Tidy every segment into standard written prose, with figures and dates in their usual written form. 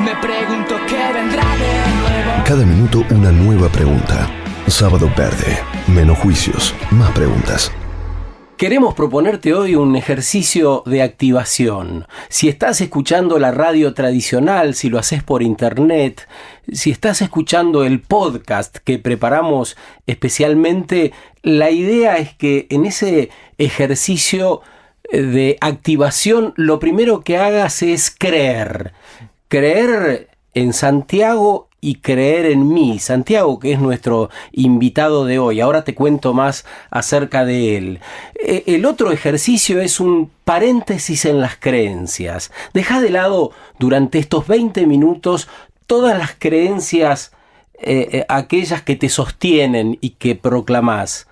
Me pregunto qué vendrá de nuevo. Cada minuto una nueva pregunta. Sábado Verde. Menos juicios, más preguntas. Queremos proponerte hoy un ejercicio de activación. Si estás escuchando la radio tradicional, si lo haces por internet, si estás escuchando el podcast que preparamos especialmente, la idea es que en ese ejercicio de activación lo primero que hagas es creer. Creer en Santiago y creer en mí. Santiago, que es nuestro invitado de hoy. Ahora te cuento más acerca de él. El otro ejercicio es un paréntesis en las creencias. Deja de lado durante estos 20 minutos todas las creencias, aquellas que te sostienen y que proclamás.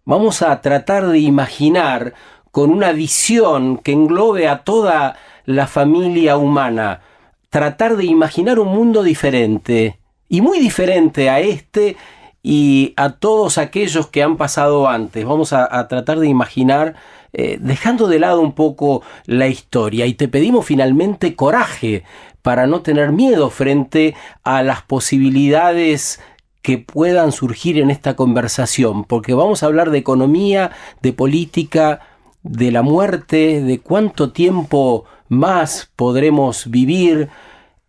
Vamos a tratar de imaginar con una visión que englobe a toda la familia humana. Tratar de imaginar un mundo diferente, y muy diferente a este y a todos aquellos que han pasado antes. Vamos a tratar de imaginar, dejando de lado un poco la historia, y te pedimos finalmente coraje para no tener miedo frente a las posibilidades que puedan surgir en esta conversación, porque vamos a hablar de economía, de política, de la muerte, de cuánto tiempo más podremos vivir,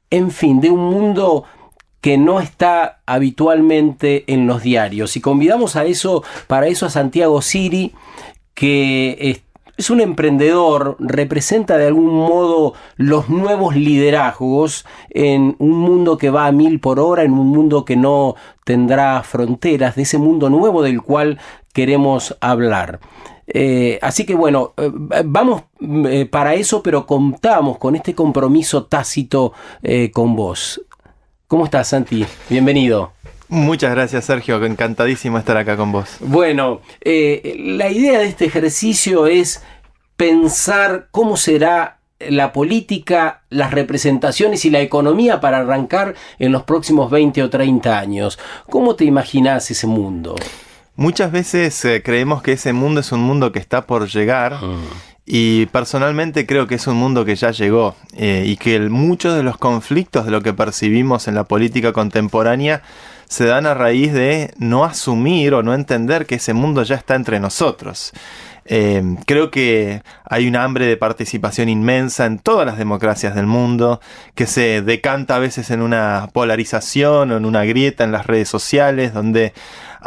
en fin, de un mundo que no está habitualmente en los diarios. Y convidamos para eso a Santiago Siri, que es un emprendedor, representa de algún modo los nuevos liderazgos en un mundo que va a 1000 por hora, en un mundo que no tendrá fronteras, de ese mundo nuevo del cual queremos hablar. Así que bueno, vamos para eso, pero contamos con este compromiso tácito con vos. ¿Cómo estás, Santi? Bienvenido. Muchas gracias, Sergio, encantadísimo estar acá con vos. Bueno, la idea de este ejercicio es pensar cómo será la política, las representaciones y la economía para arrancar en los próximos 20 o 30 años. ¿Cómo te imaginás ese mundo? Muchas veces creemos que ese mundo es un mundo que está por llegar, y personalmente creo que es un mundo que ya llegó, y que muchos de los conflictos de lo que percibimos en la política contemporánea se dan a raíz de no asumir o no entender que ese mundo ya está entre nosotros. Creo que hay un hambre de participación inmensa en todas las democracias del mundo, que se decanta a veces en una polarización o en una grieta en las redes sociales, donde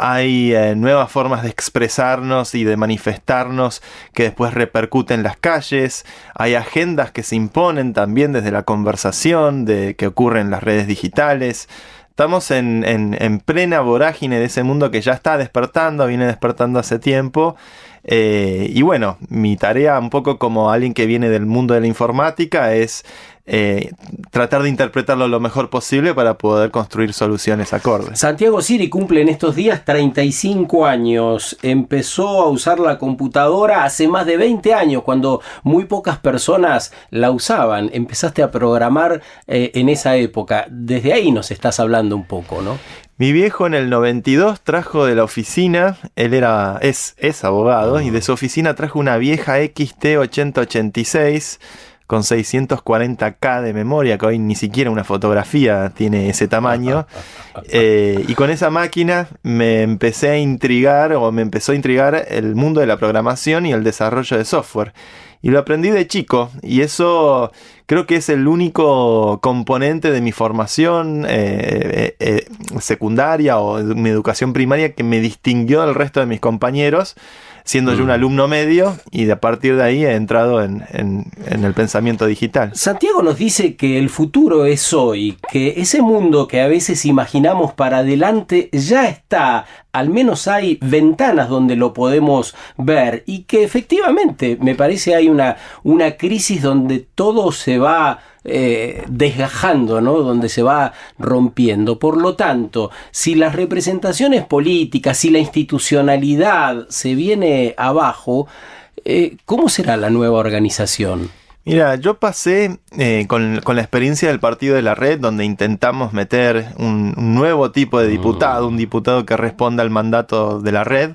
hay nuevas formas de expresarnos y de manifestarnos que después repercuten en las calles. Hay agendas que se imponen también desde la conversación que ocurre en las redes digitales. Estamos en plena vorágine de ese mundo que ya está despertando, viene despertando hace tiempo. Y bueno, mi tarea un poco como alguien que viene del mundo de la informática es tratar de interpretarlo lo mejor posible para poder construir soluciones acordes. Santiago Siri cumple en estos días 35 años. Empezó a usar la computadora hace más de 20 años, cuando muy pocas personas la usaban. Empezaste a programar en esa época. Desde ahí nos estás hablando un poco, ¿no? Mi viejo en el 92 trajo de la oficina, él es abogado, y de su oficina trajo una vieja XT8086 con 640K de memoria, que hoy ni siquiera una fotografía tiene ese tamaño. Y con esa máquina me empezó a intrigar el mundo de la programación y el desarrollo de software. Y lo aprendí de chico, y eso creo que es el único componente de mi formación secundaria o de mi educación primaria que me distinguió del resto de mis compañeros, siendo yo un alumno medio, y a partir de ahí he entrado en el pensamiento digital. Santiago nos dice que el futuro es hoy, que ese mundo que a veces imaginamos para adelante ya está, al menos hay ventanas donde lo podemos ver, y que efectivamente me parece hay una crisis donde todo se va desgajando, ¿no? Donde se va rompiendo. Por lo tanto, si las representaciones políticas, si la institucionalidad se viene abajo, ¿cómo será la nueva organización? Mira, yo pasé con la experiencia del Partido de la Red, donde intentamos meter un nuevo tipo de diputado, un diputado que responda al mandato de la Red.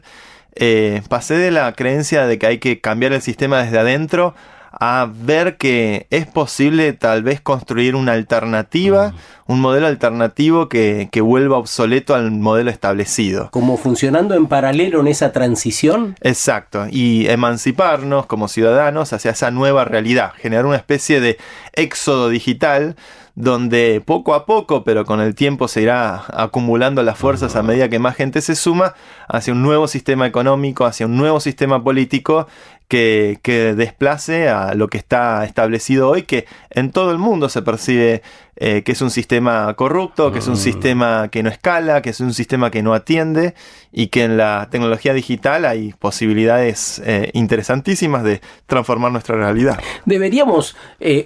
Pasé de la creencia de que hay que cambiar el sistema desde adentro a ver que es posible tal vez construir una alternativa, un modelo alternativo que vuelva obsoleto al modelo establecido. ¿Como funcionando en paralelo en esa transición? Exacto, y emanciparnos como ciudadanos hacia esa nueva realidad, generar una especie de éxodo digital donde poco a poco, pero con el tiempo se irá acumulando las fuerzas a medida que más gente se suma, hacia un nuevo sistema económico, hacia un nuevo sistema político que desplace a lo que está establecido hoy, que en todo el mundo se percibe que es un sistema corrupto, que es un sistema que no escala, que es un sistema que no atiende, y que en la tecnología digital hay posibilidades interesantísimas de transformar nuestra realidad. Deberíamos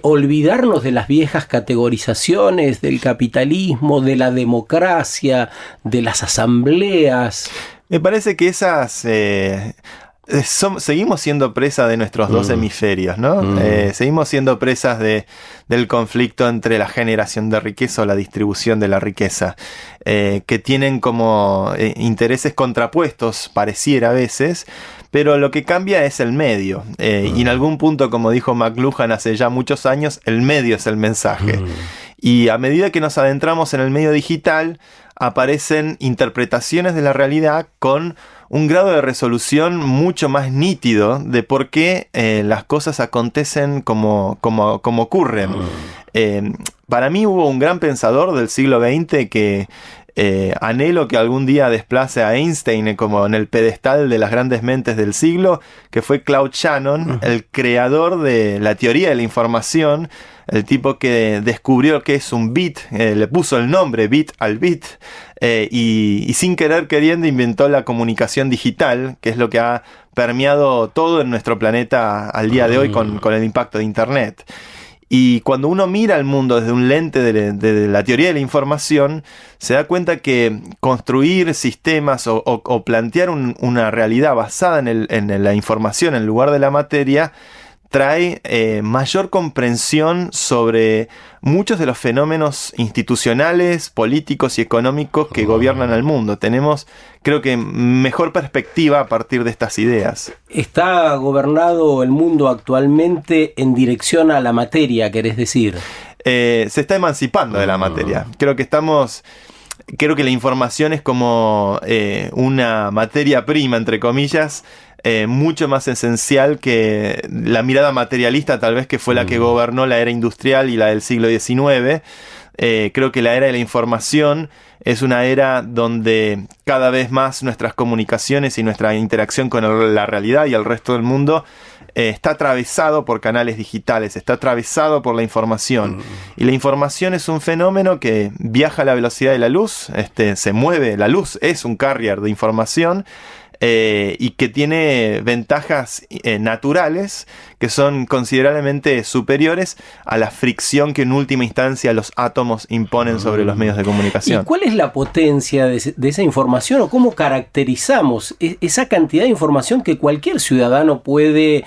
olvidarnos de las viejas categorizaciones del capitalismo, de la democracia, de las asambleas. Me parece que esas... seguimos siendo presa de nuestros dos hemisferios, ¿no? Seguimos siendo presas del conflicto entre la generación de riqueza o la distribución de la riqueza, que tienen como intereses contrapuestos, pareciera a veces, pero lo que cambia es el medio. Y en algún punto, como dijo McLuhan hace ya muchos años, el medio es el mensaje. Y a medida que nos adentramos en el medio digital, aparecen interpretaciones de la realidad con un grado de resolución mucho más nítido de por qué las cosas acontecen como ocurren. Para mí hubo un gran pensador del siglo XX que anhelo que algún día desplace a Einstein como en el pedestal de las grandes mentes del siglo, que fue Claude Shannon, el creador de la teoría de la información, el tipo que descubrió qué es un bit, le puso el nombre bit al bit, y sin querer queriendo inventó la comunicación digital, que es lo que ha permeado todo en nuestro planeta al día de hoy con el impacto de Internet. Y cuando uno mira el mundo desde un lente de la teoría de la información, se da cuenta que construir sistemas o plantear una realidad basada en la información en lugar de la materia trae mayor comprensión sobre muchos de los fenómenos institucionales, políticos y económicos que gobiernan al mundo. Tenemos, creo que, mejor perspectiva a partir de estas ideas. ¿Está gobernado el mundo actualmente en dirección a la materia, querés decir? Se está emancipando de la materia. Creo que la información es como una materia prima, entre comillas, mucho más esencial que la mirada materialista, tal vez, que fue la que gobernó la era industrial y la del siglo XIX. Creo que la era de la información es una era donde cada vez más nuestras comunicaciones y nuestra interacción con la realidad y el resto del mundo está atravesado por canales digitales, está atravesado por la información. Y la información es un fenómeno que viaja a la velocidad de la luz, se mueve, la luz es un carrier de información, y que tiene ventajas naturales que son considerablemente superiores a la fricción que en última instancia los átomos imponen sobre los medios de comunicación. ¿Y cuál es la potencia de esa información, o cómo caracterizamos esa cantidad de información que cualquier ciudadano puede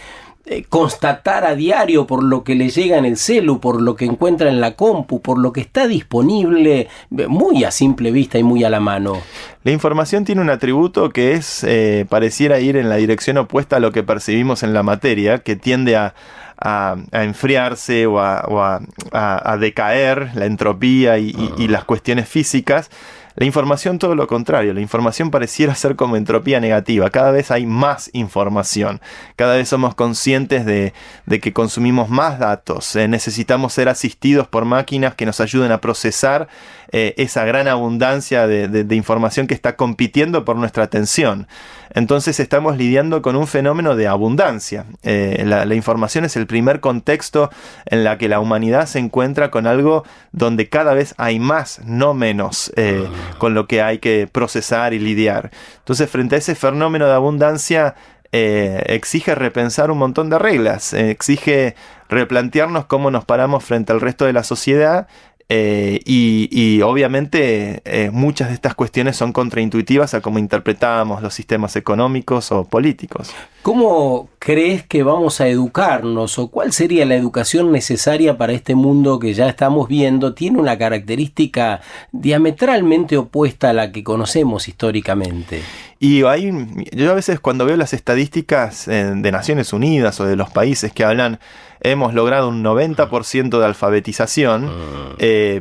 constatar a diario por lo que le llega en el celu, por lo que encuentra en la compu, por lo que está disponible muy a simple vista y muy a la mano? La información tiene un atributo que es pareciera ir en la dirección opuesta a lo que percibimos en la materia, que tiende a enfriarse o a decaer, la entropía y las cuestiones físicas. La información, todo lo contrario. La información pareciera ser como entropía negativa. Cada vez hay más información. Cada vez somos conscientes de que consumimos más datos. Necesitamos ser asistidos por máquinas que nos ayuden a procesar esa gran abundancia de información que está compitiendo por nuestra atención. Entonces estamos lidiando con un fenómeno de abundancia. La información es el primer contexto en la que la humanidad se encuentra con algo donde cada vez hay más, no menos, con lo que hay que procesar y lidiar. Entonces, frente a ese fenómeno de abundancia, exige repensar un montón de reglas, exige replantearnos cómo nos paramos frente al resto de la sociedad. Y obviamente muchas de estas cuestiones son contraintuitivas a cómo interpretábamos los sistemas económicos o políticos. ¿Cómo crees que vamos a educarnos, o cuál sería la educación necesaria para este mundo que ya estamos viendo? Tiene una característica diametralmente opuesta a la que conocemos históricamente. Y yo a veces, cuando veo las estadísticas de Naciones Unidas o de los países que hablan hemos logrado un 90% de alfabetización,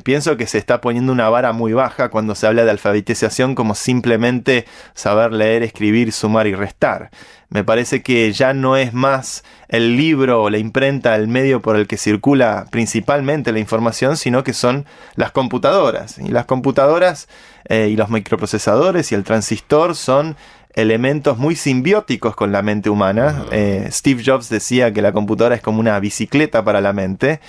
pienso que se está poniendo una vara muy baja cuando se habla de alfabetización como simplemente saber leer, escribir, sumar y restar. Me parece que ya no es más el libro o la imprenta el medio por el que circula principalmente la información, sino que son las computadoras. Y las computadoras y los microprocesadores y el transistor son elementos muy simbióticos con la mente humana. Steve Jobs decía que la computadora es como una bicicleta para la mente,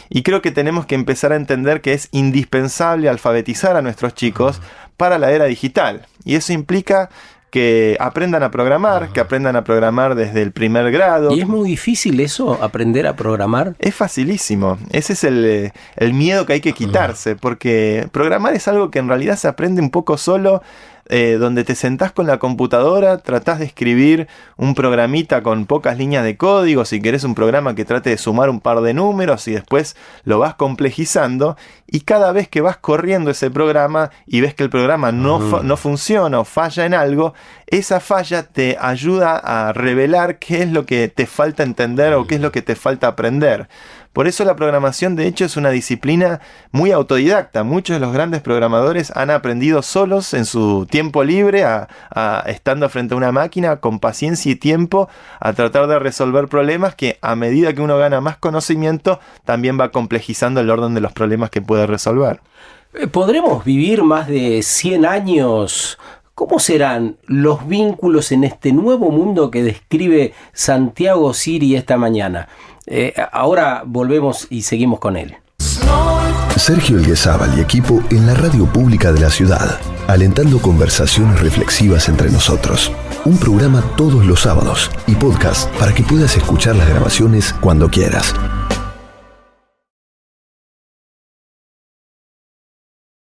y creo que tenemos que empezar a entender que es indispensable alfabetizar a nuestros chicos para la era digital, y eso implica que aprendan a programar, que aprendan a programar desde el primer grado. ¿Y es muy difícil eso, aprender a programar? Es facilísimo. Ese es el miedo que hay que quitarse, porque programar es algo que en realidad se aprende un poco solo, donde te sentás con la computadora, tratás de escribir un programita con pocas líneas de código, si querés un programa que trate de sumar un par de números y después lo vas complejizando, y cada vez que vas corriendo ese programa y ves que el programa no funciona o falla en algo, esa falla te ayuda a revelar qué es lo que te falta entender o qué es lo que te falta aprender. Por eso la programación, de hecho, es una disciplina muy autodidacta. Muchos de los grandes programadores han aprendido solos en su tiempo libre, estando frente a una máquina, con paciencia y tiempo, a tratar de resolver problemas que, a medida que uno gana más conocimiento, también va complejizando el orden de los problemas que puede resolver. ¿Podremos vivir más de 100 años? ¿Cómo serán los vínculos en este nuevo mundo que describe Santiago Siri esta mañana? Ahora volvemos y seguimos con él. Sergio Elguezábal y equipo en la radio pública de la ciudad, alentando conversaciones reflexivas entre nosotros. Un programa todos los sábados y podcast para que puedas escuchar las grabaciones cuando quieras.